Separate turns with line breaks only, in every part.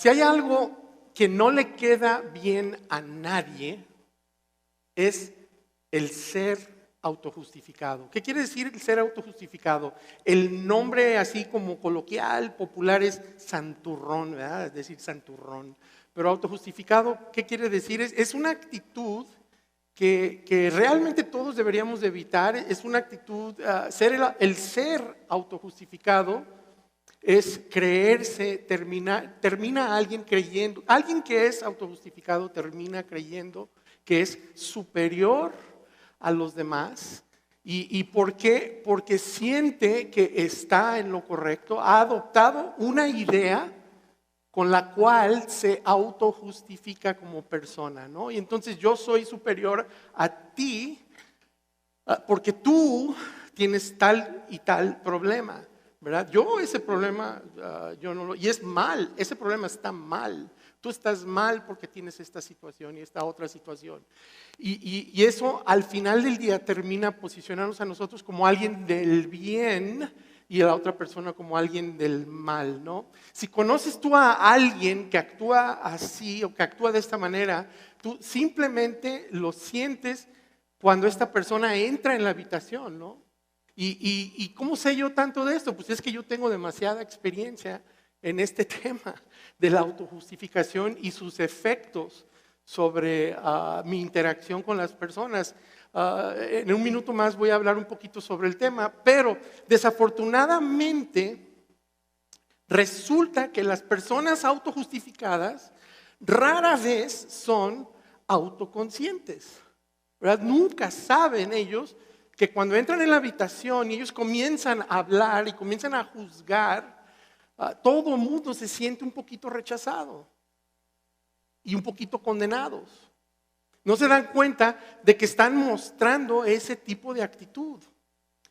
Si hay algo que no le queda bien a nadie, es el ser autojustificado. ¿Qué quiere decir el ser autojustificado? El nombre así como coloquial, popular es santurrón, ¿verdad? Es decir, santurrón. Pero autojustificado, ¿qué quiere decir? Es una actitud que realmente todos deberíamos de evitar. Es una actitud, el ser autojustificado es creerse, termina alguien creyendo, alguien que es autojustificado termina creyendo que es superior a los demás. ¿Y por qué? Porque siente que está en lo correcto, ha adoptado una idea con la cual se autojustifica como persona, ¿no? Y entonces yo soy superior a ti porque tú tienes tal y tal problema, ¿verdad? Yo ese problema, yo no lo... Y es mal, ese problema está mal. Tú estás mal porque tienes esta situación y esta otra situación. Y eso al final del día termina posicionándonos a nosotros como alguien del bien y a la otra persona como alguien del mal, ¿no? Si conoces tú a alguien que actúa así o que actúa de esta manera, tú simplemente lo sientes cuando esta persona entra en la habitación, ¿no? ¿Y cómo sé yo tanto de esto? Pues es que yo tengo demasiada experiencia en este tema de la autojustificación y sus efectos sobre mi interacción con las personas. En un minuto más voy a hablar un poquito sobre el tema, pero desafortunadamente resulta que las personas autojustificadas rara vez son autoconscientes, ¿verdad? Nunca saben ellos que cuando entran en la habitación y ellos comienzan a hablar y comienzan a juzgar, todo el mundo se siente un poquito rechazado y un poquito condenados. No se dan cuenta de que están mostrando ese tipo de actitud,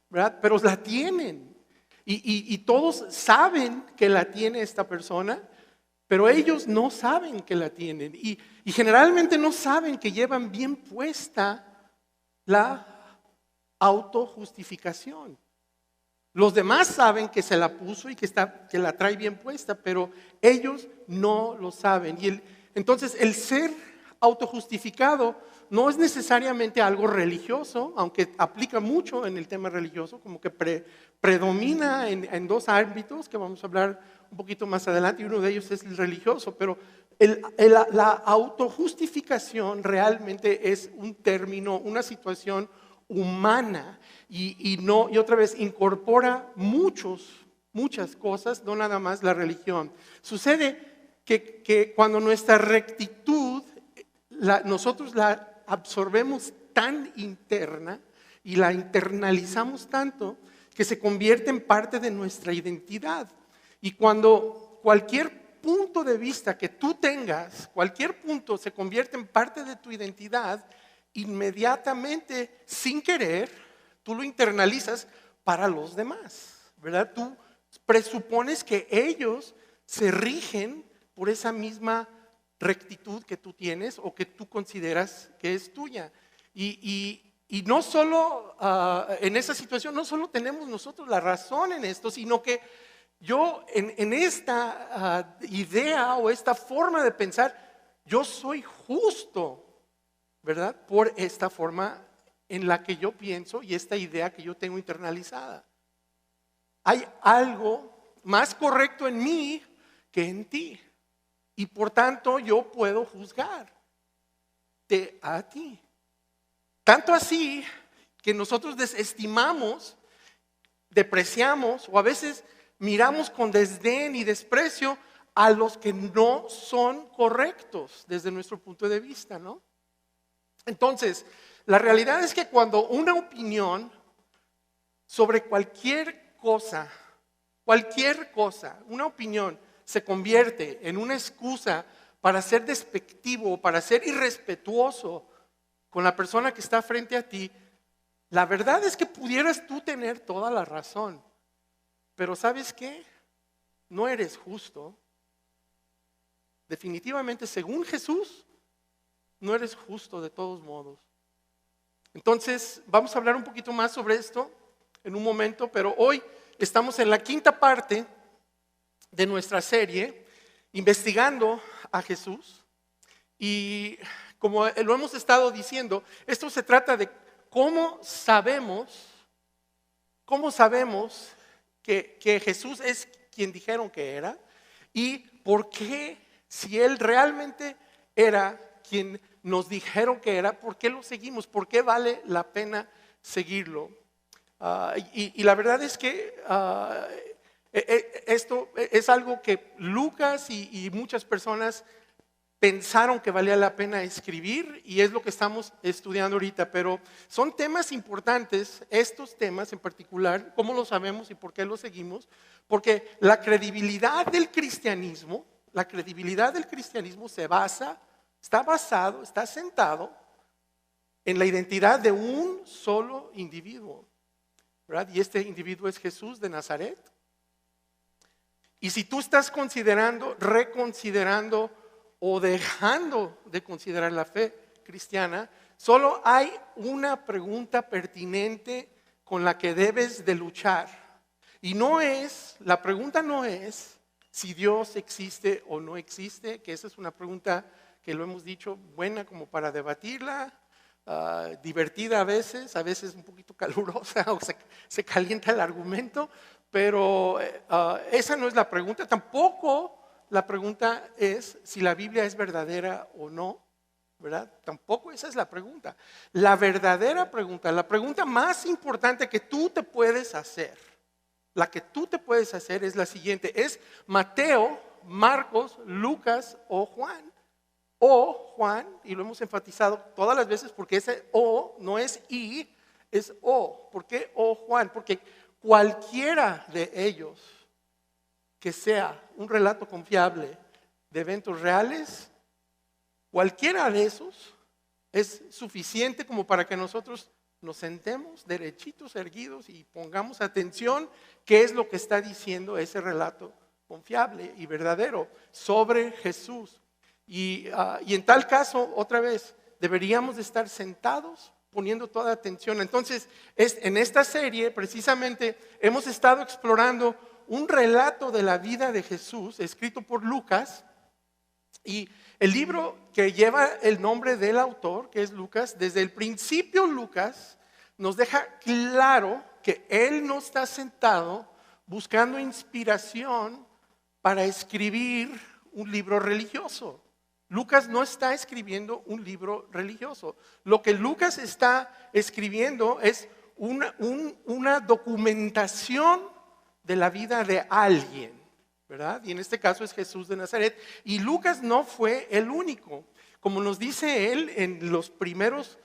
¿verdad? Pero la tienen. Y todos saben que la tiene esta persona, pero ellos no saben que la tienen. Y generalmente no saben que llevan bien puesta la autojustificación. Los demás saben que se la puso y que la trae bien puesta, pero ellos no lo saben. Entonces el ser autojustificado no es necesariamente algo religioso, aunque aplica mucho en el tema religioso, como que predomina en dos ámbitos que vamos a hablar un poquito más adelante, y uno de ellos es el religioso, pero la autojustificación realmente es un término, una situación humana y otra vez incorpora muchas cosas, no nada más la religión. Sucede que cuando nuestra rectitud nosotros la absorbemos tan interna y la internalizamos tanto que se convierte en parte de nuestra identidad. Y cuando cualquier punto de vista que tú tengas, cualquier punto se convierte en parte de tu identidad, inmediatamente, sin querer, tú lo internalizas para los demás, ¿verdad? Tú presupones que ellos se rigen por esa misma rectitud que tú tienes o que tú consideras que es tuya. Y no solo en esa situación, no solo tenemos nosotros la razón en esto, sino que yo en esta idea o esta forma de pensar, yo soy justo, ¿verdad? Por esta forma en la que yo pienso y esta idea que yo tengo internalizada. Hay algo más correcto en mí que en ti. Y por tanto yo puedo juzgarte a ti. Tanto así que nosotros desestimamos, depreciamos o a veces miramos con desdén y desprecio a los que no son correctos desde nuestro punto de vista, ¿no? Entonces, la realidad es que cuando una opinión sobre cualquier cosa, una opinión se convierte en una excusa para ser despectivo, para ser irrespetuoso con la persona que está frente a ti, la verdad es que pudieras tú tener toda la razón, pero ¿sabes qué? No eres justo. Definitivamente, según Jesús, no eres justo de todos modos. Entonces, vamos a hablar un poquito más sobre esto en un momento, pero hoy estamos en la quinta parte de nuestra serie investigando a Jesús y como lo hemos estado diciendo, esto se trata de cómo sabemos que Jesús es quien dijeron que era y por qué, si Él realmente era quien nos dijeron que era, ¿por qué lo seguimos? ¿Por qué vale la pena seguirlo? Y la verdad es que esto es algo que Lucas y muchas personas pensaron que valía la pena escribir y es lo que estamos estudiando ahorita, pero son temas importantes, estos temas en particular, cómo lo sabemos y por qué lo seguimos, porque la credibilidad del cristianismo está sentado en la identidad de un solo individuo, ¿verdad? Y este individuo es Jesús de Nazaret. Y si tú estás considerando, reconsiderando o dejando de considerar la fe cristiana, solo hay una pregunta pertinente con la que debes de luchar. Y la pregunta no es si Dios existe o no existe, que esa es una pregunta que lo hemos dicho, buena como para debatirla, divertida a veces un poquito calurosa o se calienta el argumento, pero esa no es la pregunta, tampoco. La pregunta es si la Biblia es verdadera o no, ¿verdad? Tampoco esa es la pregunta. La verdadera pregunta, la pregunta más importante que tú te puedes hacer, es la siguiente. ¿Es Mateo, Marcos, Lucas o Juan? O Juan, y lo hemos enfatizado todas las veces porque ese O no es I, es O. ¿Por qué O Juan? Porque cualquiera de ellos que sea un relato confiable de eventos reales, cualquiera de esos es suficiente como para que nosotros nos sentemos derechitos, erguidos y pongamos atención qué es lo que está diciendo ese relato confiable y verdadero sobre Jesús. Y en tal caso, otra vez, deberíamos de estar sentados poniendo toda atención. Entonces, en esta serie precisamente hemos estado explorando un relato de la vida de Jesús escrito por Lucas, y el libro que lleva el nombre del autor, que es Lucas, desde el principio Lucas nos deja claro que él no está sentado buscando inspiración para escribir un libro religioso. Lucas no está escribiendo un libro religioso. Lo que Lucas está escribiendo es una documentación de la vida de alguien, ¿verdad? Y en este caso es Jesús de Nazaret. Y Lucas no fue el único. Como nos dice él en los primeros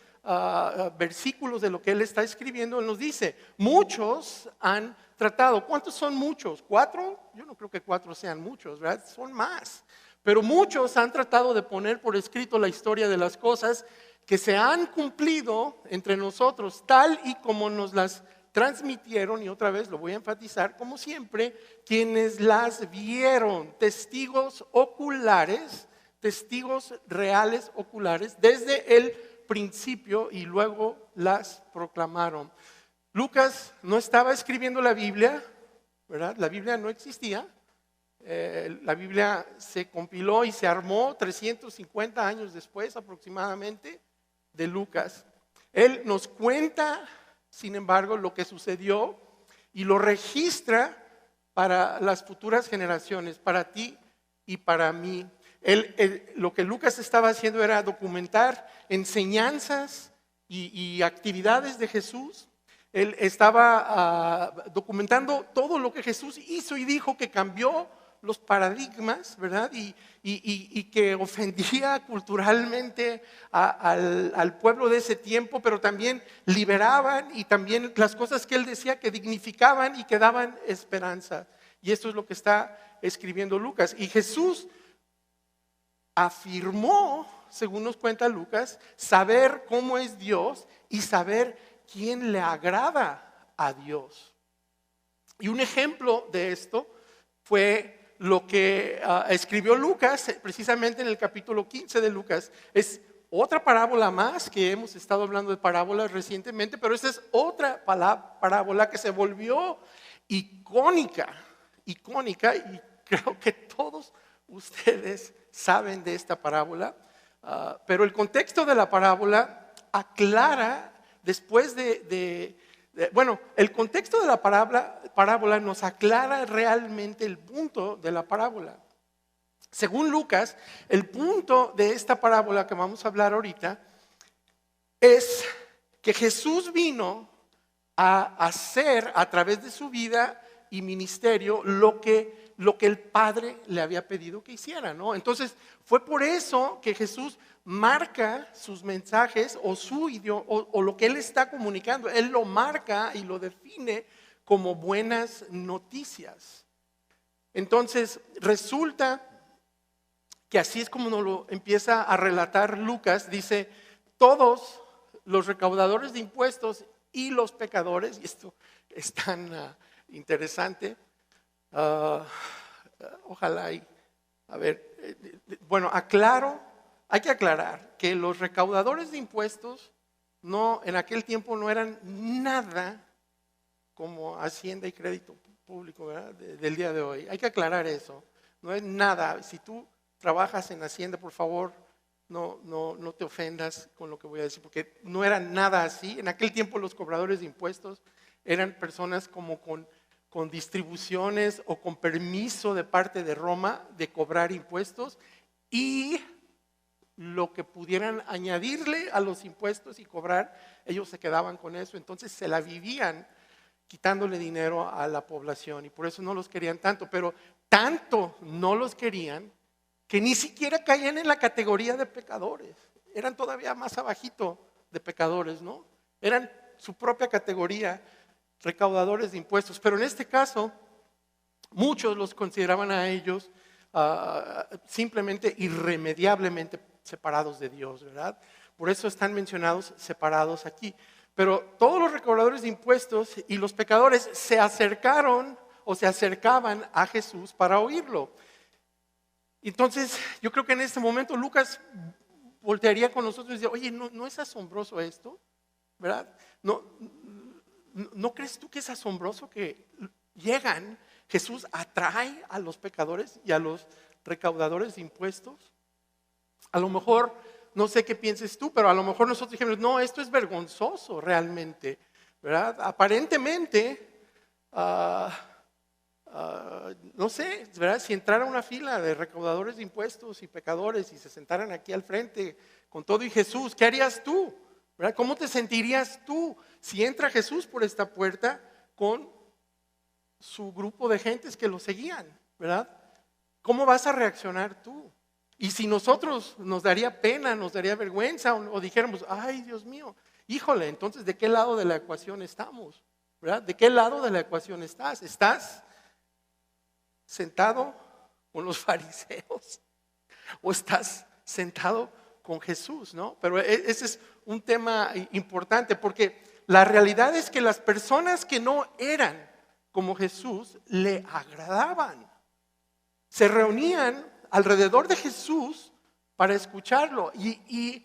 versículos de lo que él está escribiendo, él nos dice, muchos han tratado. ¿Cuántos son muchos? ¿4? Yo no creo que 4 sean muchos, ¿verdad? Son más. Pero muchos han tratado de poner por escrito la historia de las cosas que se han cumplido entre nosotros, tal y como nos las transmitieron, y otra vez lo voy a enfatizar, como siempre, quienes las vieron, testigos oculares, testigos reales oculares, desde el principio y luego las proclamaron. Lucas no estaba escribiendo la Biblia, ¿verdad? La Biblia no existía. La Biblia se compiló y se armó 350 años después aproximadamente de Lucas. Él nos cuenta, sin embargo, lo que sucedió y lo registra para las futuras generaciones, para ti y para mí. Lo que Lucas estaba haciendo era documentar enseñanzas y actividades de Jesús. Él estaba documentando todo lo que Jesús hizo y dijo, que cambió los paradigmas, ¿verdad? Y que ofendía culturalmente al pueblo de ese tiempo, pero también liberaban, y también las cosas que él decía que dignificaban y que daban esperanza. Y esto es lo que está escribiendo Lucas. Y Jesús afirmó, según nos cuenta Lucas, saber cómo es Dios y saber quién le agrada a Dios. Y un ejemplo de esto fue lo que escribió Lucas, precisamente en el capítulo 15 de Lucas. Es otra parábola más, que hemos estado hablando de parábolas recientemente, pero esta es otra parábola que se volvió icónica, y creo que todos ustedes saben de esta parábola, pero el contexto de la parábola aclara después bueno, el contexto de la parábola nos aclara realmente el punto de la parábola. Según Lucas, el punto de esta parábola que vamos a hablar ahorita es que Jesús vino a hacer a través de su vida y ministerio lo que el Padre le había pedido que hiciera, ¿no? Entonces, fue por eso que Jesús marca sus mensajes o su idioma o lo que Él está comunicando. Él lo marca y lo define como buenas noticias. Entonces, resulta que así es como nos lo empieza a relatar Lucas. Dice, todos los recaudadores de impuestos y los pecadores, y esto es tan interesante, ojalá bueno, hay que aclarar que los recaudadores de impuestos en aquel tiempo no eran nada como Hacienda y Crédito Público, ¿verdad? Del día de hoy. Hay que aclarar eso. No es nada. Si tú trabajas en Hacienda, por favor, no te ofendas con lo que voy a decir, porque no era nada así. En aquel tiempo los cobradores de impuestos eran personas como con distribuciones o con permiso de parte de Roma de cobrar impuestos y lo que pudieran añadirle a los impuestos y cobrar, ellos se quedaban con eso. Entonces se la vivían quitándole dinero a la población y por eso no los querían tanto, pero tanto no los querían que ni siquiera caían en la categoría de pecadores. Eran todavía más abajito de pecadores, ¿no? Eran su propia categoría, recaudadores de impuestos. Pero en este caso, muchos los consideraban a ellos simplemente irremediablemente separados de Dios, ¿verdad? Por eso están mencionados separados aquí. Pero todos los recaudadores de impuestos y los pecadores se acercaron o se acercaban a Jesús para oírlo. Entonces, yo creo que en este momento Lucas voltearía con nosotros y dice, oye, ¿no es asombroso esto? ¿Verdad? ¿No crees tú que es asombroso que llegan, Jesús atrae a los pecadores y a los recaudadores de impuestos? A lo mejor, no sé qué pienses tú, pero a lo mejor nosotros dijimos, no, esto es vergonzoso realmente, ¿verdad? Aparentemente, no sé, ¿verdad? Si entrara una fila de recaudadores de impuestos y pecadores y se sentaran aquí al frente con todo y Jesús, ¿qué harías tú? ¿Verdad? ¿Cómo te sentirías tú si entra Jesús por esta puerta con su grupo de gentes que lo seguían? ¿Verdad? ¿Cómo vas a reaccionar tú? Y si nosotros nos daría pena, nos daría vergüenza o dijéramos, ay Dios mío, híjole, entonces ¿de qué lado de la ecuación estamos? ¿Verdad? ¿De qué lado de la ecuación estás? ¿Estás sentado con los fariseos o estás sentado con Jesús, ¿no? Pero ese es un tema importante porque la realidad es que las personas que no eran como Jesús le agradaban. Se reunían alrededor de Jesús para escucharlo y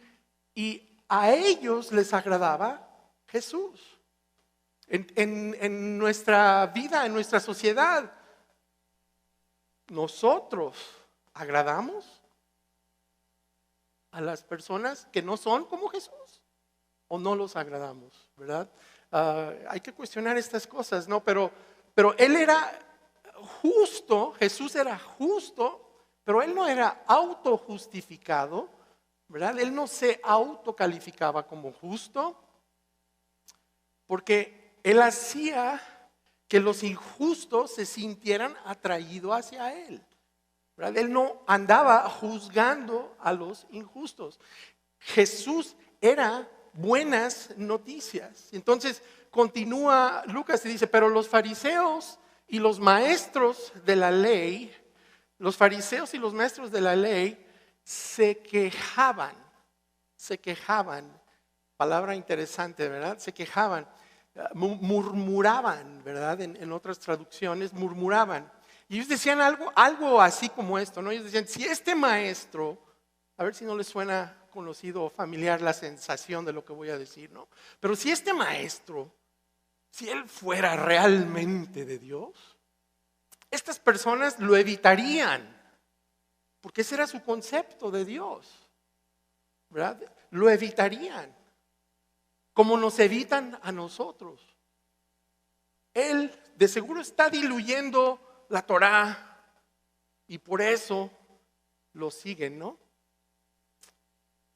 a ellos les agradaba Jesús. En nuestra vida, en nuestra sociedad, ¿nosotros agradamos a las personas que no son como Jesús o no los agradamos? ¿Verdad? Hay que cuestionar estas cosas, ¿no? Pero Él era justo, Jesús era justo, pero Él no era autojustificado, ¿verdad? Él no se autocalificaba como justo, porque Él hacía que los injustos se sintieran atraídos hacia Él, ¿verdad? Él no andaba juzgando a los injustos. Jesús era buenas noticias. Entonces continúa Lucas y dice, pero los fariseos y los maestros de la ley, se quejaban, palabra interesante, ¿verdad? Se quejaban, murmuraban, ¿verdad? En otras traducciones, murmuraban. Y ellos decían algo así como esto, ¿no? Ellos decían, si este maestro, a ver si no les suena conocido o familiar la sensación de lo que voy a decir, ¿no? Pero si este maestro, si él fuera realmente de Dios, estas personas lo evitarían, porque ese era su concepto de Dios, ¿verdad? Lo evitarían, como nos evitan a nosotros. Él de seguro está diluyendo la Torá y por eso lo siguen, ¿no?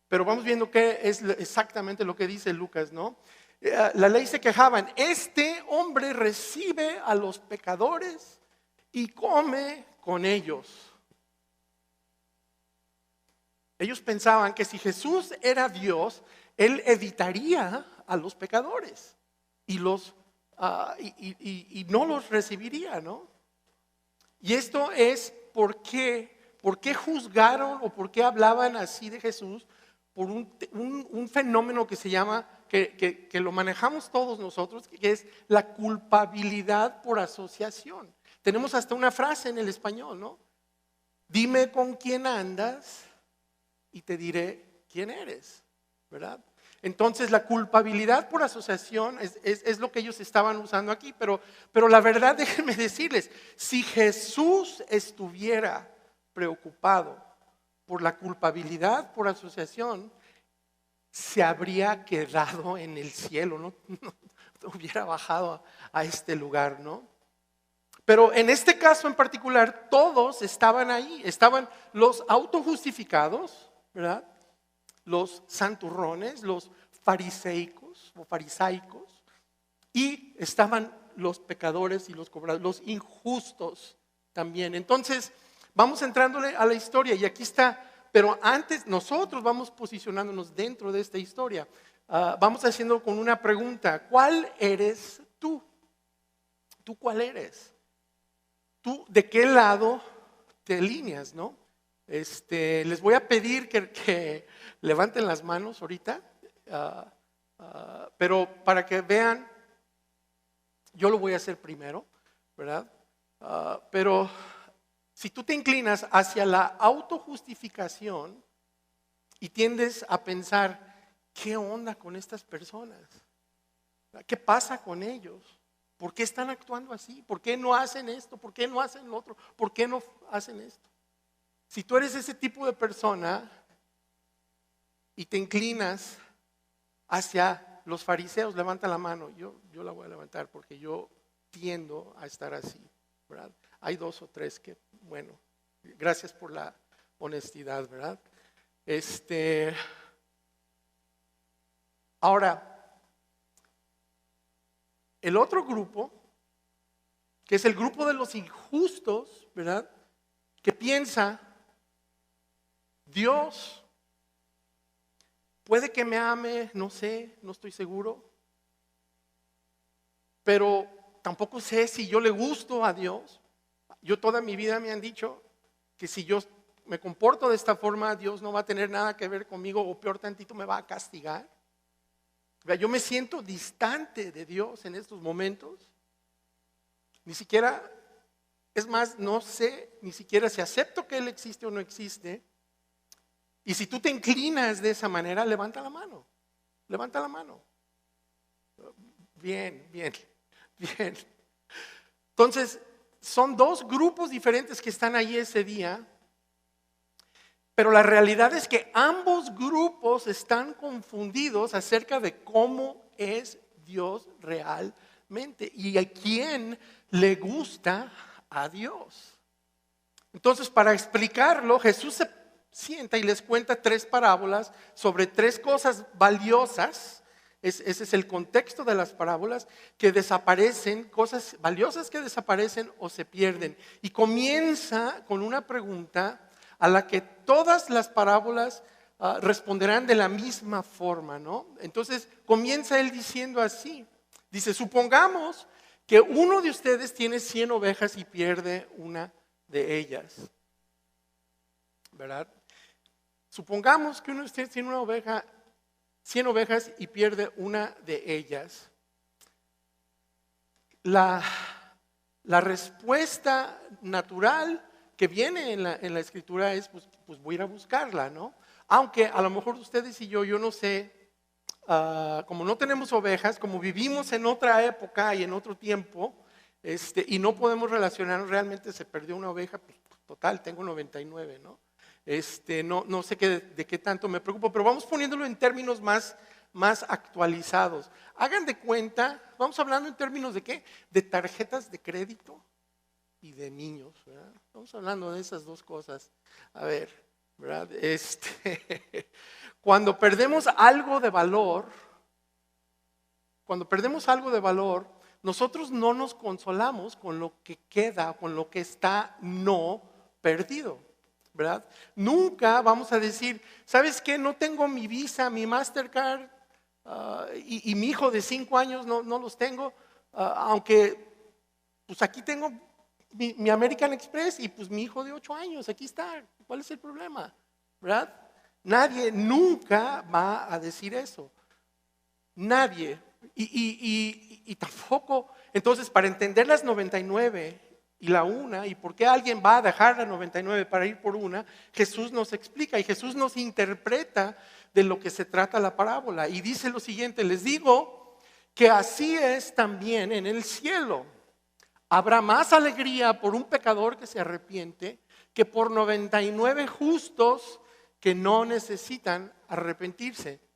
Pero vamos viendo qué es exactamente lo que dice Lucas, ¿no? La ley se quejaban, este hombre recibe a los pecadores y come con ellos. Ellos pensaban que si Jesús era Dios, Él evitaría a los pecadores y no los recibiría, ¿no? Y esto es por qué juzgaron o por qué hablaban así de Jesús, por un fenómeno que se llama, que lo manejamos todos nosotros, que es la culpabilidad por asociación. Tenemos hasta una frase en el español, ¿no? Dime con quién andas y te diré quién eres, ¿verdad? Entonces la culpabilidad por asociación es lo que ellos estaban usando aquí, pero la verdad, déjenme decirles, si Jesús estuviera preocupado por la culpabilidad por asociación, se habría quedado en el cielo, no hubiera bajado a este lugar, ¿no? Pero en este caso en particular, todos estaban ahí, estaban los autojustificados, ¿verdad? Los santurrones, los fariseicos o farisaicos, y estaban los pecadores y los cobradores, los injustos también. Entonces, vamos entrándole a la historia y aquí está, pero antes nosotros vamos posicionándonos dentro de esta historia. Vamos haciendo con una pregunta, ¿cuál eres tú? ¿Tú cuál eres? ¿Tú de qué lado te alineas, no? Les voy a pedir que levanten las manos ahorita, pero para que vean, yo lo voy a hacer primero, ¿verdad? Pero si tú te inclinas hacia la autojustificación y tiendes a pensar, ¿qué onda con estas personas? ¿Qué pasa con ellos? ¿Por qué están actuando así? ¿Por qué no hacen esto? ¿Por qué no hacen lo otro? ¿Por qué no hacen esto? Si tú eres ese tipo de persona y te inclinas hacia los fariseos, levanta la mano. Yo la voy a levantar porque yo tiendo a estar así, ¿verdad? Hay 2 o 3 que, bueno, gracias por la honestidad, ¿verdad? Ahora, el otro grupo, que es el grupo de los injustos, ¿verdad? Que piensa, Dios puede que me ame, no sé, no estoy seguro, pero tampoco sé si yo le gusto a Dios. Yo toda mi vida me han dicho que si yo me comporto de esta forma, Dios no va a tener nada que ver conmigo o peor tantito me va a castigar. Yo me siento distante de Dios en estos momentos. Ni siquiera, es más, no sé ni siquiera si acepto que Él existe o no existe. Y si tú te inclinas de esa manera, levanta la mano. Levanta la mano. Bien. Entonces, son 2 grupos diferentes que están ahí ese día. Pero la realidad es que ambos grupos están confundidos acerca de cómo es Dios realmente y a quién le gusta a Dios. Entonces, para explicarlo, Jesús se sienta y les cuenta 3 parábolas sobre 3 cosas valiosas. Ese es el contexto de las parábolas, que desaparecen, cosas valiosas que desaparecen o se pierden. Y comienza con una pregunta a la que todas las parábolas responderán de la misma forma, ¿no? Entonces comienza él diciendo así, dice, supongamos que uno de ustedes tiene 100 ovejas y pierde una de ellas, ¿verdad? Supongamos que uno de ustedes tiene 100 ovejas y pierde una de ellas. La respuesta natural que viene en la escritura es, pues voy a ir a buscarla, ¿no? Aunque a lo mejor ustedes y yo no sé, como no tenemos ovejas, como vivimos en otra época y en otro tiempo, y no podemos relacionarnos, realmente se perdió una oveja, pues total, tengo 99, ¿no? no sé de qué tanto me preocupo, pero vamos poniéndolo en términos más actualizados. Hagan de cuenta, vamos hablando en términos de qué, de tarjetas de crédito y de niños, ¿verdad? Estamos hablando de esas dos cosas. A ver, ¿verdad? Cuando perdemos algo de valor, nosotros no nos consolamos con lo que queda, con lo que está no perdido, ¿verdad? Nunca vamos a decir, ¿sabes qué? No tengo mi Visa, mi Mastercard, y mi hijo de 5 años no los tengo, aunque pues aquí tengo mi American Express y pues mi hijo de 8 años, aquí está. ¿Cuál es el problema? ¿Verdad? Nadie nunca va a decir eso. Nadie. Y tampoco, entonces para entender las 99 y la una, y por qué alguien va a dejar la 99 para ir por una, Jesús nos explica y Jesús nos interpreta de lo que se trata la parábola. Y dice lo siguiente, les digo que así es también en el cielo. Habrá más alegría por un pecador que se arrepiente que por 99 justos que no necesitan arrepentirse.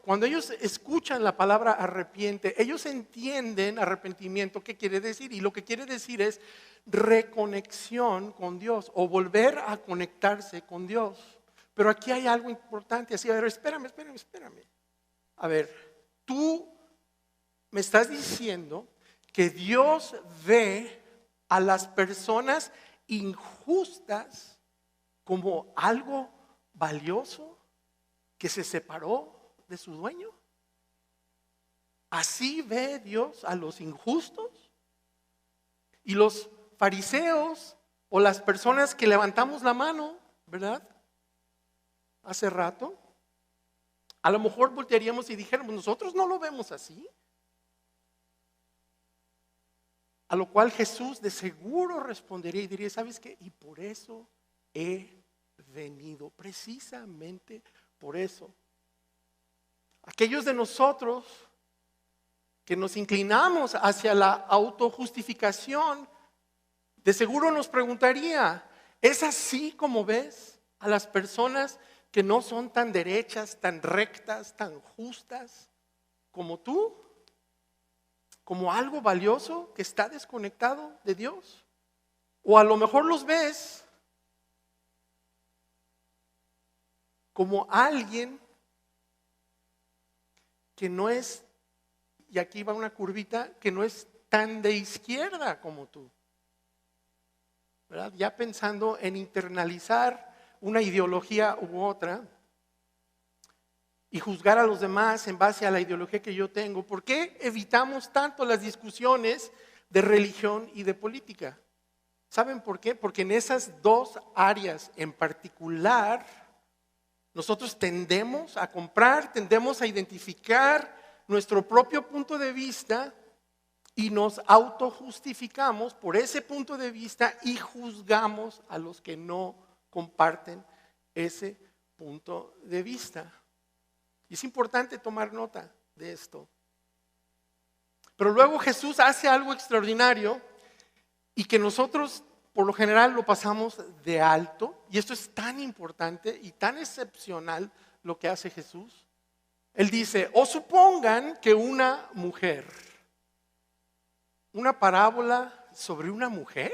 Cuando ellos escuchan la palabra arrepiente, ellos entienden arrepentimiento, ¿qué quiere decir? Y lo que quiere decir es reconexión con Dios o volver a conectarse con Dios. Pero aquí hay algo importante, así, a ver, espérame. A ver, tú me estás diciendo que Dios ve a las personas injustas como algo valioso que se separó de su dueño. ¿Así ve Dios a los injustos? Y los fariseos o las personas que levantamos la mano, ¿verdad? Hace rato, a lo mejor voltearíamos y dijéramos, nosotros no lo vemos así. A lo cual Jesús de seguro respondería y diría, ¿sabes qué? Y por eso he venido, precisamente por eso. Aquellos de nosotros que nos inclinamos hacia la autojustificación, de seguro nos preguntaría, ¿es así como ves a las personas que no son tan derechas, tan rectas, tan justas como tú? ¿Como algo valioso que está desconectado de Dios? O a lo mejor los ves como alguien que no es, y aquí va una curvita, que no es tan de izquierda como tú, ¿verdad? Ya pensando en internalizar una ideología u otra y juzgar a los demás en base a la ideología que yo tengo. ¿Por qué evitamos tanto las discusiones de religión y de política? ¿Saben por qué? Porque en esas dos áreas en particular, nosotros tendemos a comprar, tendemos a identificar nuestro propio punto de vista y nos autojustificamos por ese punto de vista y juzgamos a los que no comparten ese punto de vista. Y es importante tomar nota de esto. Pero luego Jesús hace algo extraordinario y que nosotros por lo general lo pasamos de alto, y esto es tan importante y tan excepcional lo que hace Jesús. Él dice, o supongan que una mujer, una parábola sobre una mujer,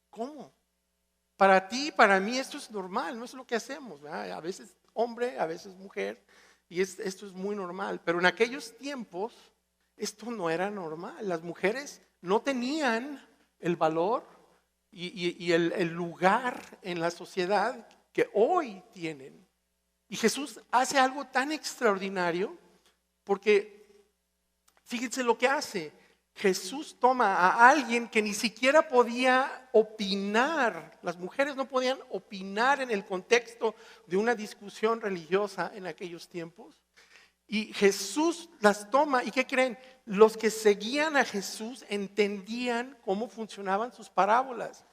¿cómo? Para ti, para mí esto es normal, no es lo que hacemos, ¿verdad? A veces hombre, a veces mujer, y esto es muy normal, pero en aquellos tiempos esto no era normal. Las mujeres no tenían el valor y el lugar en la sociedad que hoy tienen. Y Jesús hace algo tan extraordinario porque fíjense lo que hace. Jesús toma a alguien que ni siquiera podía opinar, las mujeres no podían opinar en el contexto de una discusión religiosa en aquellos tiempos. Y Jesús las toma, ¿y qué creen? Los que seguían a Jesús entendían cómo funcionaban sus parábolas.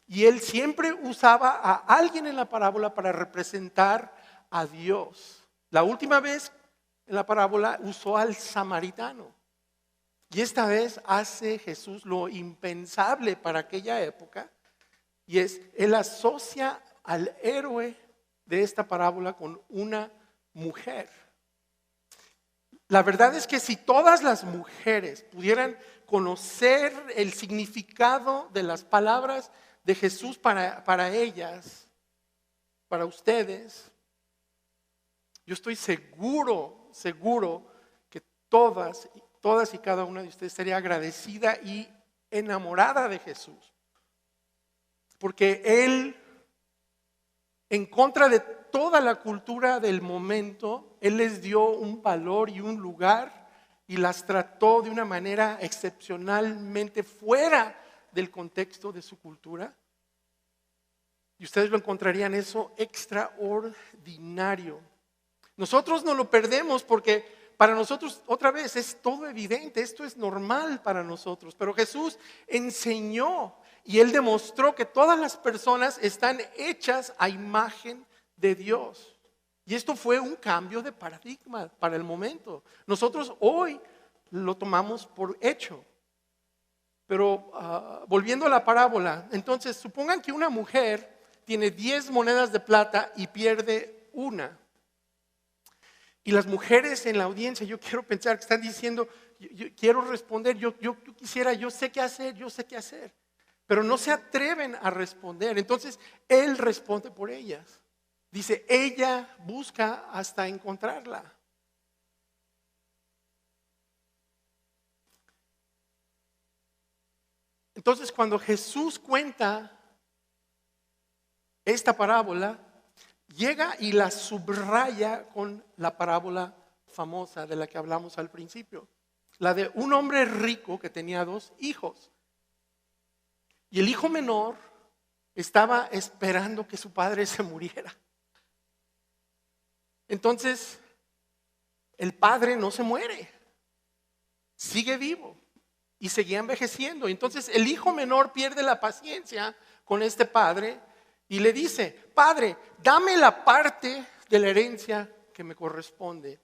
Y él siempre usaba a alguien en la parábola para representar a Dios. La última vez en la parábola usó al samaritano. Y esta vez hace Jesús lo impensable para aquella época, y él asocia al héroe de esta parábola con una mujer. La verdad es que si todas las mujeres pudieran conocer el significado de las palabras de Jesús para ellas, para ustedes, yo estoy seguro que todas y cada una de ustedes estaría agradecida y enamorada de Jesús. Porque Él, en contra de toda la cultura del momento, Él les dio un valor y un lugar y las trató de una manera excepcionalmente fuera del contexto de su cultura. Y ustedes lo encontrarían eso extraordinario. Nosotros no lo perdemos porque para nosotros, otra vez, es todo evidente, esto es normal para nosotros. Pero Jesús enseñó y Él demostró que todas las personas están hechas a imagen de Dios. Y esto fue un cambio de paradigma para el momento. Nosotros hoy lo tomamos por hecho. Pero volviendo a la parábola, entonces supongan que una mujer tiene 10 monedas de plata y pierde una. Y las mujeres en la audiencia, yo quiero pensar que están diciendo, yo quiero responder, yo quisiera, yo sé qué hacer. Pero no se atreven a responder. Entonces, Él responde por ellas. Dice, ella busca hasta encontrarla. Entonces, cuando Jesús cuenta esta parábola, llega y la subraya con la parábola famosa de la que hablamos al principio. La de un hombre rico que tenía 2 hijos. Y el hijo menor estaba esperando que su padre se muriera. Entonces, el padre no se muere, sigue vivo y seguía envejeciendo. Entonces, el hijo menor pierde la paciencia con este padre y le dice, padre, dame la parte de la herencia que me corresponde.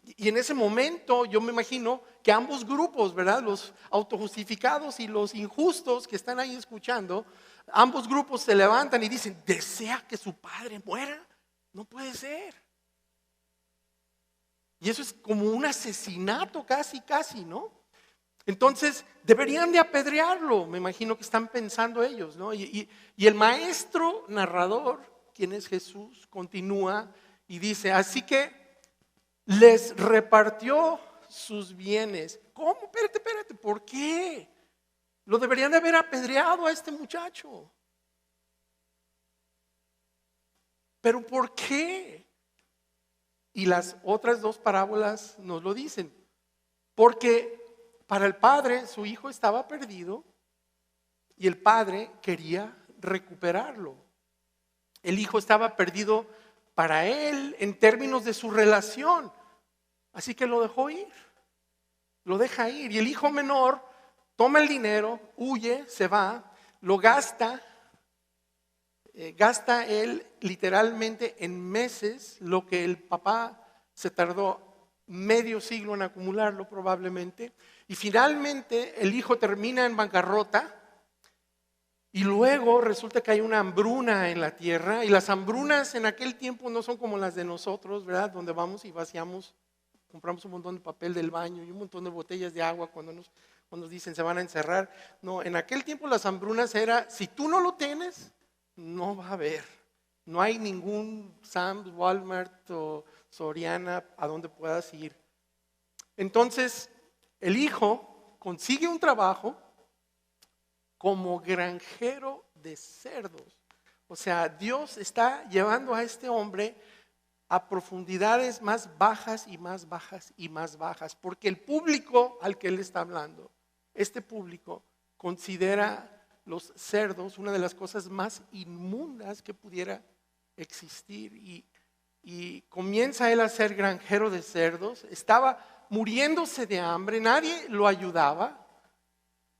Y en ese momento yo me imagino que ambos grupos, ¿verdad? Los autojustificados y los injustos que están ahí escuchando, ambos grupos se levantan y dicen, ¿desea que su padre muera? No puede ser. Y eso es como un asesinato casi, ¿no? Entonces deberían de apedrearlo, me imagino que están pensando ellos, ¿no? Y el maestro narrador, quien es Jesús, continúa y dice, así que les repartió sus bienes. ¿Cómo? Espérate, ¿por qué? Lo deberían de haber apedreado a este muchacho. ¿Pero por qué? Y las otras 2 parábolas nos lo dicen. Porque para el padre su hijo estaba perdido y el padre quería recuperarlo. El hijo estaba perdido para él en términos de su relación. Así que lo dejó ir, lo deja ir. Y el hijo menor toma el dinero, huye, se va, lo gasta. Gasta él literalmente en meses lo que el papá se tardó medio siglo en acumularlo probablemente. Y finalmente el hijo termina en bancarrota. Y luego resulta que hay una hambruna en la tierra. Y las hambrunas en aquel tiempo no son como las de nosotros, ¿verdad? Donde vamos y vaciamos, compramos un montón de papel del baño y un montón de botellas de agua cuando nos dicen se van a encerrar. No, en aquel tiempo las hambrunas era, si tú no lo tienes, no va a haber. No hay ningún Sam's, Walmart o Soriana a donde puedas ir. Entonces, el hijo consigue un trabajo como granjero de cerdos. O sea, Dios está llevando a este hombre a profundidades más bajas y más bajas y más bajas, porque el público al que él está hablando, este público considera los cerdos una de las cosas más inmundas que pudiera existir. Y comienza él a ser granjero de cerdos, estaba muriéndose de hambre, nadie lo ayudaba.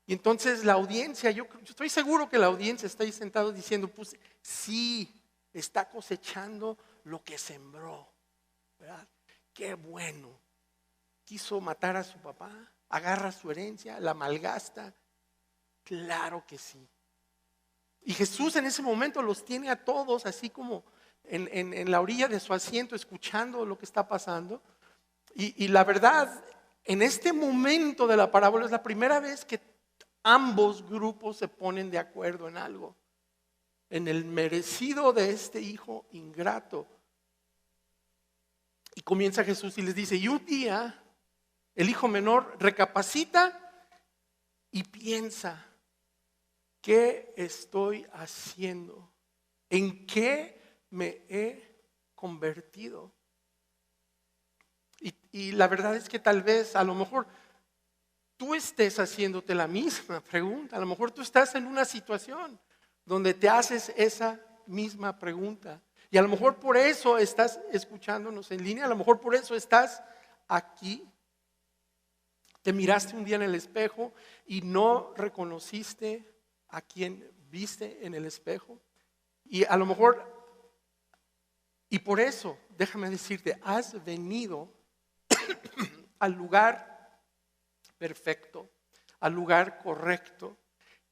Y entonces la audiencia, yo estoy seguro que la audiencia está ahí sentado diciendo, pues sí, está cosechando lo que sembró, ¿verdad? Qué bueno. Quiso matar a su papá agarra su herencia, la malgasta. Claro que sí. Y Jesús en ese momento los tiene a todos así como en la orilla de su asiento, escuchando lo que está pasando. Y la verdad, en este momento de la parábola es la primera vez que ambos grupos se ponen de acuerdo en algo, en el merecido de este hijo ingrato. Y comienza Jesús y les dice, y un día el hijo menor recapacita y piensa, ¿qué estoy haciendo? ¿En qué me he convertido? Y la verdad es que tal vez, a lo mejor, tú estés haciéndote la misma pregunta. A lo mejor tú estás en una situación donde te haces esa misma pregunta. Y a lo mejor por eso estás escuchándonos en línea, a lo mejor por eso estás aquí. Te miraste un día en el espejo y no reconociste a quien viste en el espejo. Y a lo mejor, y por eso, déjame decirte, has venido al lugar perfecto, al lugar correcto,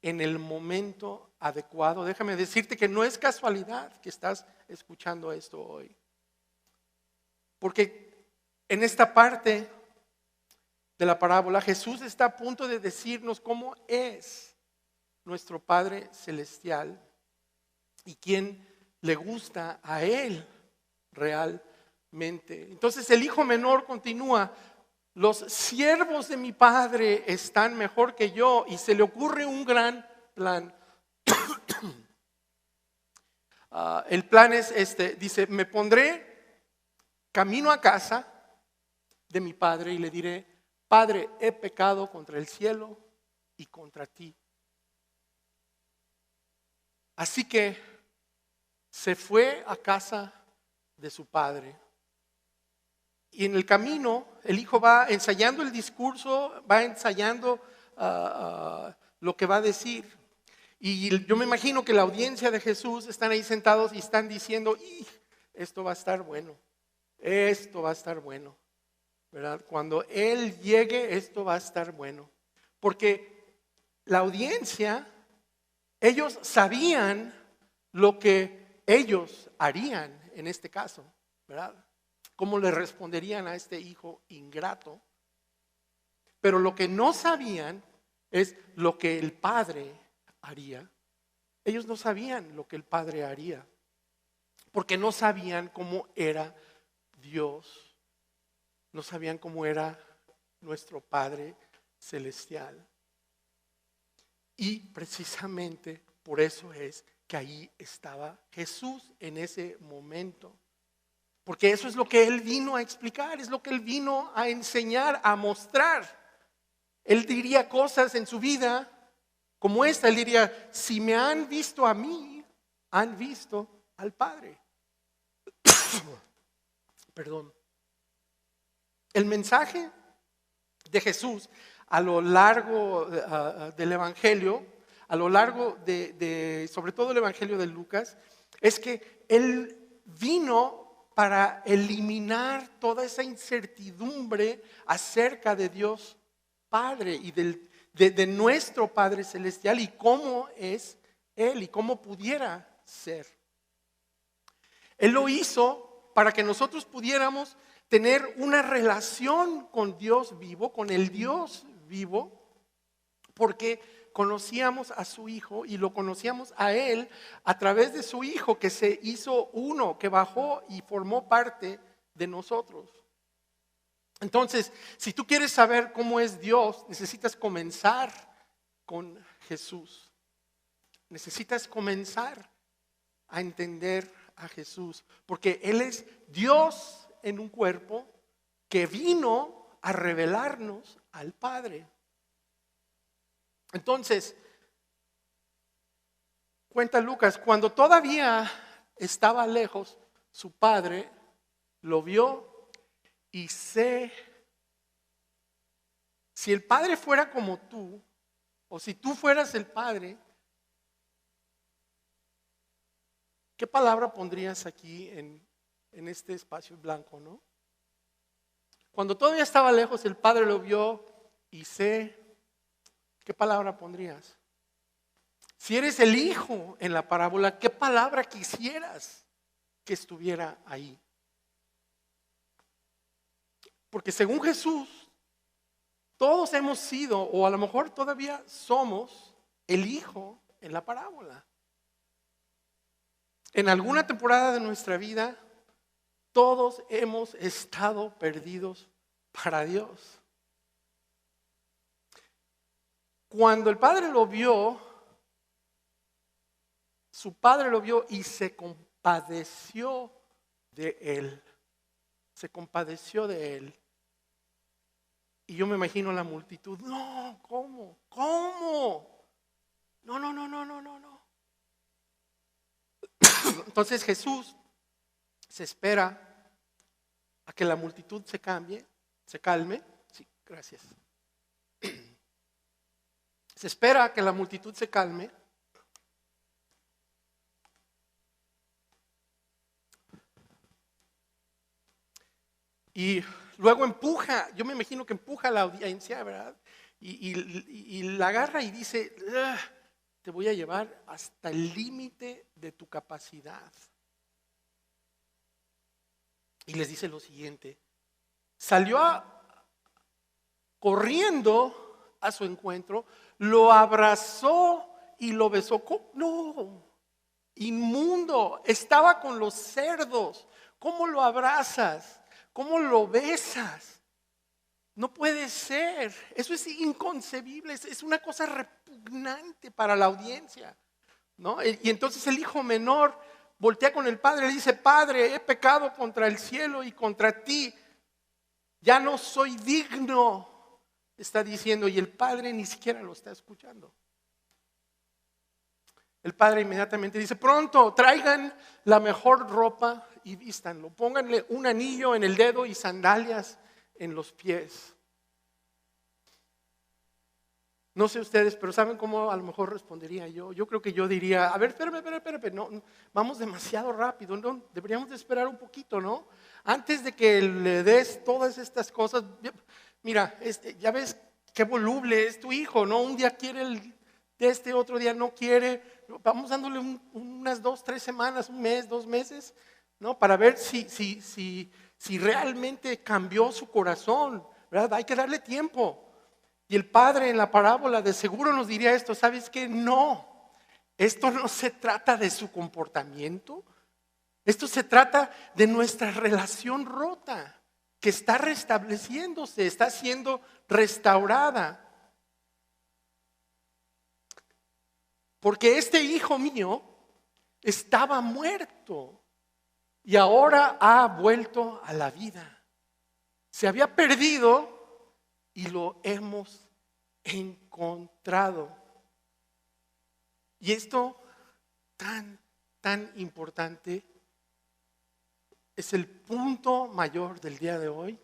en el momento adecuado. Déjame decirte que no es casualidad que estás escuchando esto hoy. Porque en esta parte de la parábola, Jesús está a punto de decirnos cómo es nuestro Padre Celestial y quién le gusta a Él realmente. Entonces el hijo menor continúa, los siervos de mi Padre están mejor que yo, y se le ocurre un gran plan. El plan es este, dice, me pondré camino a casa de mi padre y le diré, Padre, he pecado contra el cielo y contra ti. Así que se fue a casa de su padre. Y en el camino el hijo va ensayando el discurso, va ensayando lo que va a decir. Y yo me imagino que la audiencia de Jesús están ahí sentados y están diciendo, esto va a estar bueno, esto va a estar bueno, ¿verdad? Cuando Él llegue, esto va a estar bueno. Porque la audiencia, ellos sabían lo que ellos harían en este caso, ¿verdad? Cómo le responderían a este hijo ingrato. Pero lo que no sabían es lo que el padre haría. Ellos no sabían lo que el padre haría, porque no sabían cómo era Dios, no sabían cómo era nuestro Padre Celestial. Y precisamente por eso es que ahí estaba Jesús en ese momento. Porque eso es lo que Él vino a explicar, es lo que Él vino a enseñar, a mostrar. Él diría cosas en su vida como esta. Él diría, si me han visto a mí, han visto al Padre. Perdón. El mensaje de Jesús a lo largo del Evangelio, a lo largo sobre todo el Evangelio de Lucas, es que Él vino para eliminar toda esa incertidumbre acerca de Dios Padre y de nuestro Padre Celestial y cómo es Él y cómo pudiera ser. Él lo hizo para que nosotros pudiéramos tener una relación con Dios vivo, con el Dios vivo, porque conocíamos a su Hijo y lo conocíamos a Él a través de su Hijo que se hizo uno, que bajó y formó parte de nosotros. Entonces, si tú quieres saber cómo es Dios, necesitas comenzar con Jesús. Necesitas comenzar a entender a Jesús, porque Él es Dios en un cuerpo que vino a revelarnos al Padre. Entonces, cuenta Lucas, cuando todavía estaba lejos, su padre lo vio y si el padre fuera como tú, o si tú fueras el padre, ¿qué palabra pondrías aquí en este espacio blanco, no? Cuando todavía estaba lejos, el padre lo vio y sé, ¿qué palabra pondrías? Si eres el hijo en la parábola, ¿qué palabra quisieras que estuviera ahí? Porque según Jesús, todos hemos sido, o a lo mejor todavía somos, el hijo en la parábola. En alguna temporada de nuestra vida, todos hemos estado perdidos para Dios. Cuando el padre lo vio, su padre lo vio y se compadeció de él. Se compadeció de él. Y yo me imagino la multitud. No, ¿cómo? ¿Cómo? No, no, no, no, no, no, no. Entonces Jesús se espera a que la multitud se calme. Sí, gracias. Se espera a que la multitud se calme. Y luego empuja, yo me imagino que empuja a la audiencia, ¿verdad? Y la agarra y dice, te voy a llevar hasta el límite de tu capacidad. Y les dice lo siguiente, salió corriendo a su encuentro, lo abrazó y lo besó. ¿Cómo? No, inmundo, estaba con los cerdos. ¿Cómo lo abrazas? ¿Cómo lo besas? No puede ser. Eso es inconcebible. Es una cosa repugnante para la audiencia, ¿no? Y entonces el hijo menor voltea con el padre y le dice, Padre, he pecado contra el cielo y contra ti. Ya no soy digno, está diciendo. Y el padre ni siquiera lo está escuchando. El padre inmediatamente dice, pronto, traigan la mejor ropa y vístanlo. Pónganle un anillo en el dedo y sandalias en los pies. No sé ustedes, pero ¿saben cómo a lo mejor respondería yo? Yo creo que yo diría, a ver, espérame, no, vamos demasiado rápido, no, deberíamos de esperar un poquito, ¿no? Antes de que le des todas estas cosas, mira, ya ves qué voluble es tu hijo, ¿no? Un día quiere de otro día no quiere. Vamos dándole unas 2, 3 semanas, un mes, 2 meses, ¿no? Para ver si realmente cambió su corazón, ¿verdad? Hay que darle tiempo. Y el padre en la parábola de seguro nos diría esto, ¿sabes qué? No, esto no se trata de su comportamiento, esto se trata de nuestra relación rota, que está restableciéndose, está siendo restaurada. Porque este hijo mío estaba muerto y ahora ha vuelto a la vida. Se había perdido y lo hemos encontrado. Y esto tan importante es el punto mayor del día de hoy.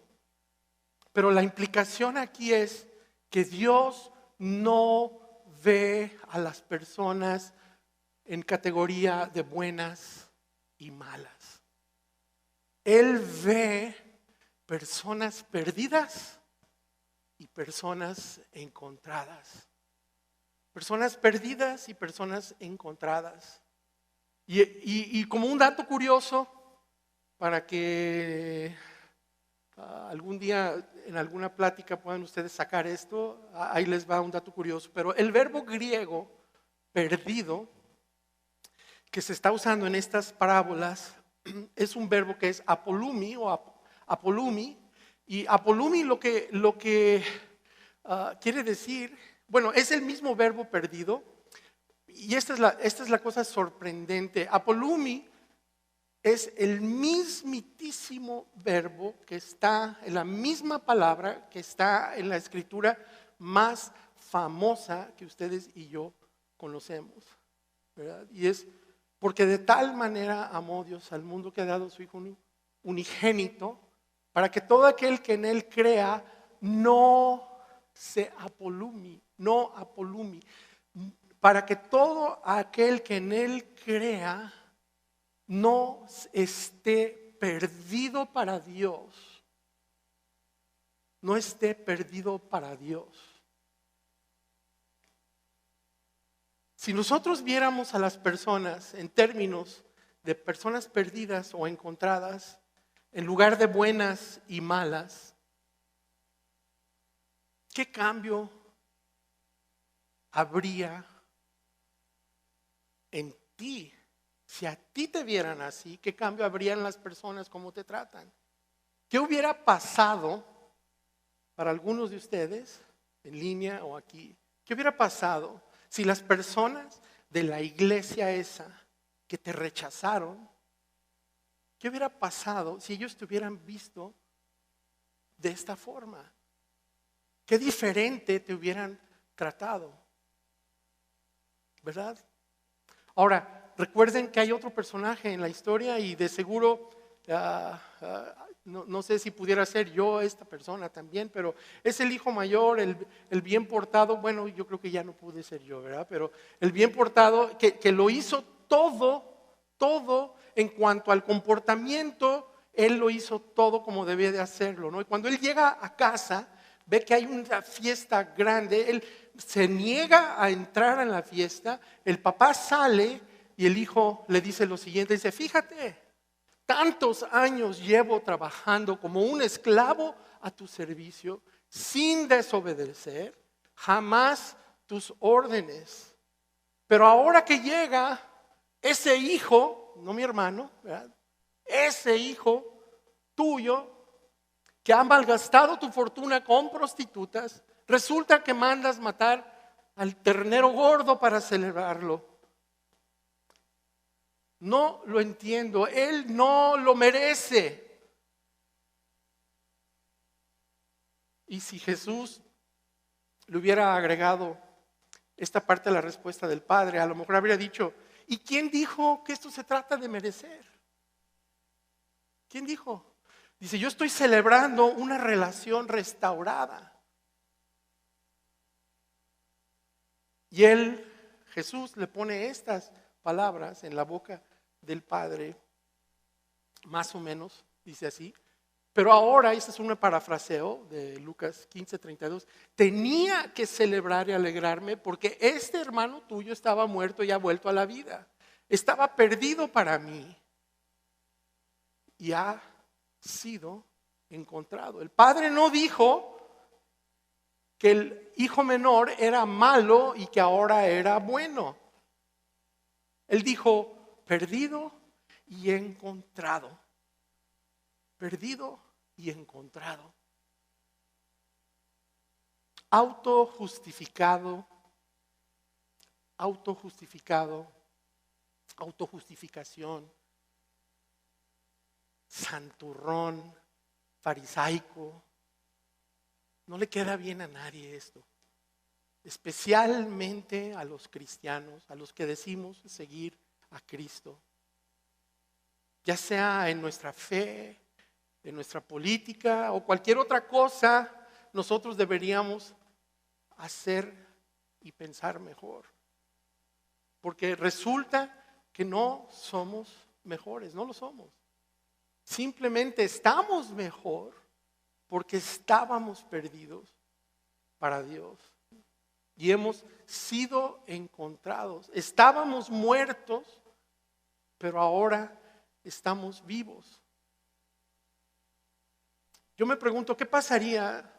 Pero la implicación aquí es que Dios no ve a las personas en categoría de buenas y malas. Él ve personas perdidas y personas encontradas. Personas perdidas y personas encontradas. Y como un dato curioso, para que algún día en alguna plática puedan ustedes sacar esto, ahí les va un dato curioso, pero el verbo griego perdido que se está usando en estas parábolas es un verbo que es apolumi o apolumi, y apolumi lo que quiere decir, bueno, es el mismo verbo perdido, y esta es la cosa sorprendente. Apolumi es el mismitísimo verbo que está en la misma palabra que está en la escritura más famosa que ustedes y yo conocemos, ¿verdad? Y es porque de tal manera amó Dios al mundo que ha dado a su Hijo unigénito, para que todo aquel que en Él crea no se apolumi, para que todo aquel que en Él crea no esté perdido para Dios, no esté perdido para Dios. Si nosotros viéramos a las personas en términos de personas perdidas o encontradas, en lugar de buenas y malas, ¿qué cambio habría en ti? Si a ti te vieran así, ¿qué cambio habría en las personas, cómo te tratan? ¿Qué hubiera pasado para algunos de ustedes, en línea o aquí? ¿Qué hubiera pasado si las personas de la iglesia esa que te rechazaron, qué hubiera pasado si ellos te hubieran visto de esta forma? ¿Qué diferente te hubieran tratado? ¿Verdad? Ahora, recuerden que hay otro personaje en la historia y de seguro, no sé si pudiera ser yo esta persona también, pero es el hijo mayor, el bien portado. Bueno, yo creo que ya no pude ser yo, ¿verdad? Pero el bien portado que lo hizo todo en cuanto al comportamiento, él lo hizo todo como debía de hacerlo, ¿no? Y cuando él llega a casa, ve que hay una fiesta grande, él se niega a entrar en la fiesta, el papá sale y el hijo le dice lo siguiente, dice, fíjate, tantos años llevo trabajando como un esclavo a tu servicio, sin desobedecer jamás tus órdenes. Pero ahora que llega ese hijo, no mi hermano, ¿verdad? Ese hijo tuyo que ha malgastado tu fortuna con prostitutas, resulta que mandas matar al ternero gordo para celebrarlo. No lo entiendo, él no lo merece. Y si Jesús le hubiera agregado esta parte de la respuesta del Padre, a lo mejor habría dicho, ¿y quién dijo que esto se trata de merecer? ¿Quién dijo? Dice, yo estoy celebrando una relación restaurada. Y Jesús, le pone estas palabras en la boca del Padre, más o menos, dice así. Pero ahora, esta es una parafraseo de Lucas 15:32, tenía que celebrar y alegrarme porque este hermano tuyo estaba muerto y ha vuelto a la vida. Estaba perdido para mí y ha sido encontrado. El padre no dijo que el hijo menor era malo y que ahora era bueno. Él dijo, perdido y encontrado. Perdido y encontrado. Autojustificado, autojustificación, santurrón, farisaico. No le queda bien a nadie esto. Especialmente a los cristianos, a los que decimos seguir a Cristo. Ya sea en nuestra fe, en nuestra política o cualquier otra cosa, nosotros deberíamos hacer y pensar mejor. Porque resulta que no somos mejores, no lo somos. Simplemente estamos mejor porque estábamos perdidos para Dios. Y hemos sido encontrados. Estábamos muertos, pero ahora estamos vivos. Yo me pregunto, ¿qué pasaría?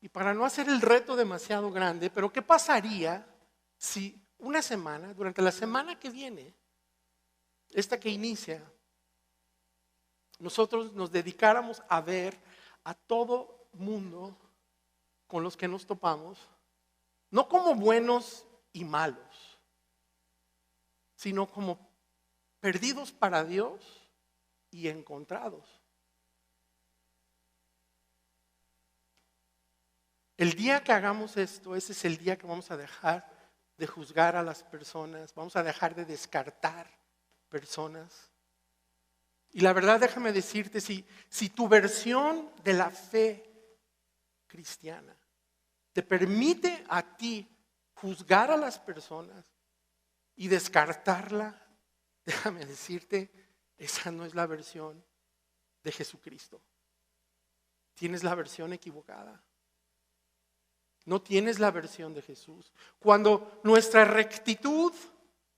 Y para no hacer el reto demasiado grande, pero ¿qué pasaría si una semana, durante la semana que viene, esta que inicia, nosotros nos dedicáramos a ver a todo mundo con los que nos topamos, no como buenos y malos, sino como perdidos para Dios y encontrados? El día que hagamos esto, ese es el día que vamos a dejar de juzgar a las personas, vamos a dejar de descartar personas. Y la verdad, déjame decirte, si tu versión de la fe cristiana te permite a ti juzgar a las personas y descartarla, déjame decirte, esa no es la versión de Jesucristo. tienes la versión equivocada. No tienes la versión de Jesús. Cuando nuestra rectitud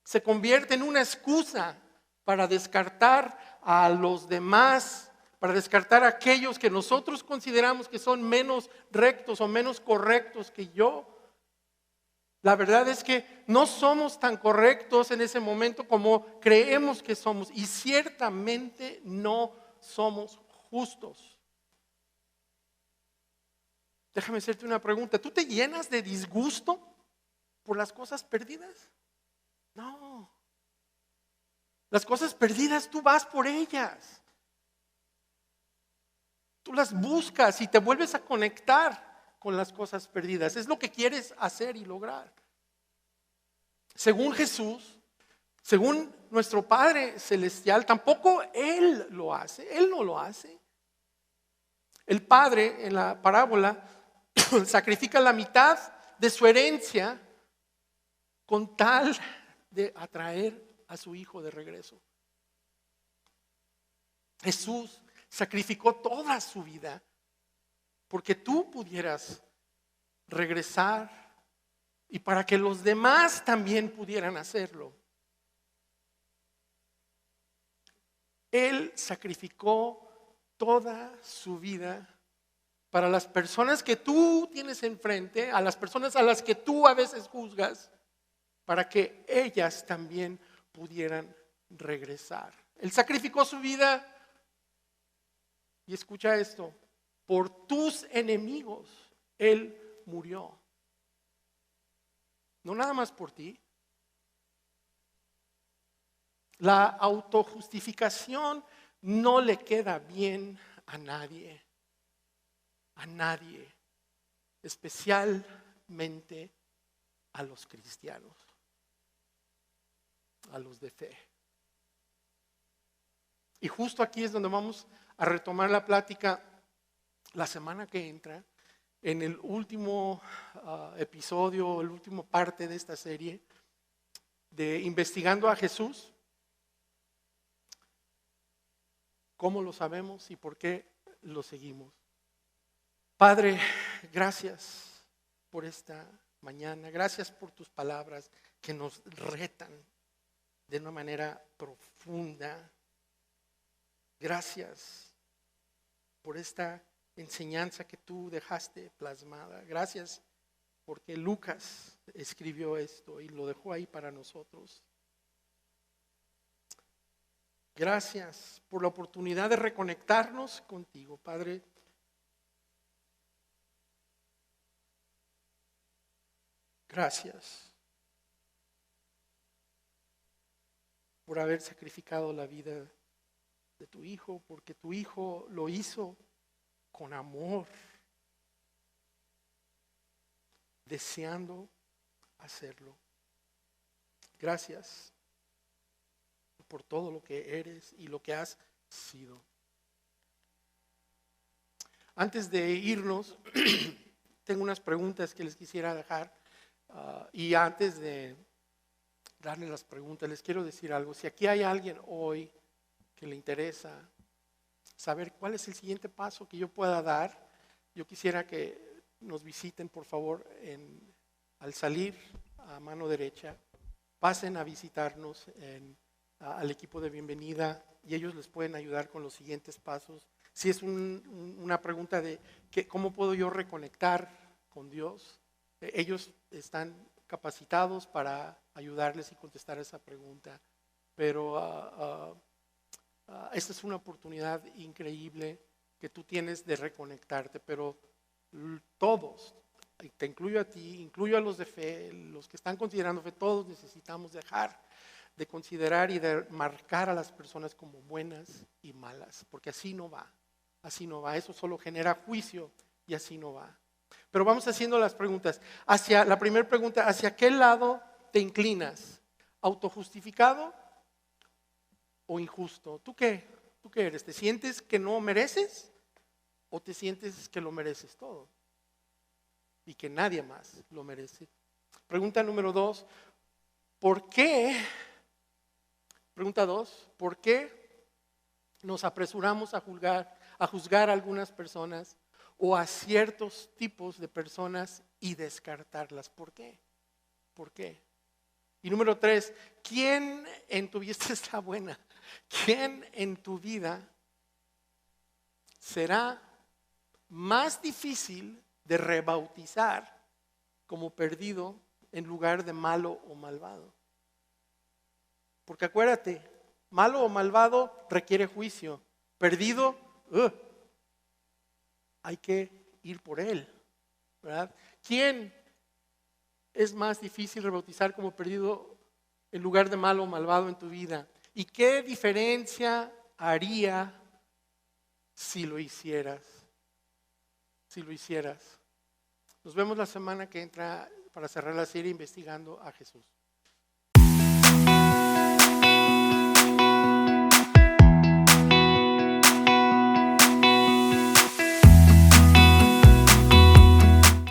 se convierte en una excusa para descartar a los demás, para descartar a aquellos que nosotros consideramos que son menos rectos o menos correctos que yo, la verdad es que no somos tan correctos en ese momento como creemos que somos, y ciertamente no somos justos. Déjame hacerte una pregunta. ¿Tú te llenas de disgusto por las cosas perdidas? No. Las cosas perdidas tú vas por ellas. Tú las buscas y te vuelves a conectar con las cosas perdidas. Es lo que quieres hacer y lograr. Según Jesús, según nuestro Padre Celestial, tampoco Él lo hace. Él no lo hace. El Padre en la parábola sacrifica la mitad de su herencia con tal de atraer a su hijo de regreso. Jesús sacrificó toda su vida porque tú pudieras regresar y para que los demás también pudieran hacerlo. Él sacrificó toda su vida para las personas que tú tienes enfrente, a las personas a las que tú a veces juzgas, para que ellas también pudieran regresar. Él sacrificó su vida, y escucha esto, por tus enemigos. Él murió. No nada más por ti. La autojustificación no le queda bien a nadie. A nadie, especialmente a los cristianos, a los de fe. Y justo aquí es donde vamos a retomar la plática la semana que entra, en el último episodio, el último parte de esta serie de Investigando a Jesús. ¿Cómo lo sabemos y por qué lo seguimos? Padre, gracias por esta mañana. Gracias por tus palabras que nos retan de una manera profunda. Gracias por esta enseñanza que tú dejaste plasmada. Gracias porque Lucas escribió esto y lo dejó ahí para nosotros. Gracias por la oportunidad de reconectarnos contigo, Padre. Gracias por haber sacrificado la vida de tu Hijo, porque tu Hijo lo hizo con amor, deseando hacerlo. Gracias por todo lo que eres y lo que has sido. Antes de irnos, tengo unas preguntas que les quisiera dejar. Y antes de darles las preguntas, les quiero decir algo. Si aquí hay alguien hoy que le interesa saber cuál es el siguiente paso que yo pueda dar, yo quisiera que nos visiten, por favor, al salir a mano derecha. Pasen a visitarnos al equipo de bienvenida y ellos les pueden ayudar con los siguientes pasos. Si es una pregunta de cómo puedo yo reconectar con Dios, ellos están capacitados para ayudarles y contestar esa pregunta. Pero esta es una oportunidad increíble que tú tienes de reconectarte. Pero todos, te incluyo a ti, incluyo a los de fe, los que están considerando fe, todos necesitamos dejar de considerar y de marcar a las personas como buenas y malas, porque así no va, eso solo genera juicio y así no va. Pero vamos haciendo las preguntas. La primera pregunta, ¿hacia qué lado te inclinas? ¿Autojustificado o injusto? ¿Tú qué eres? ¿Te sientes que no mereces o te sientes que lo mereces todo y que nadie más lo merece? Pregunta número 2, ¿por qué? Pregunta 2, ¿por qué nos apresuramos a juzgar a algunas personas o a ciertos tipos de personas y descartarlas. ¿Por qué? ¿Por qué? Y número 3, ¿quién en tu vida, esta está buena, quién en tu vida será más difícil de rebautizar como perdido en lugar de malo o malvado? Porque acuérdate, malo o malvado requiere juicio. Perdido, hay que ir por él, ¿verdad? ¿Quién es más difícil rebautizar como perdido en lugar de malo o malvado en tu vida? ¿Y qué diferencia haría si lo hicieras? Si lo hicieras. Nos vemos la semana que entra para cerrar la serie investigando a Jesús.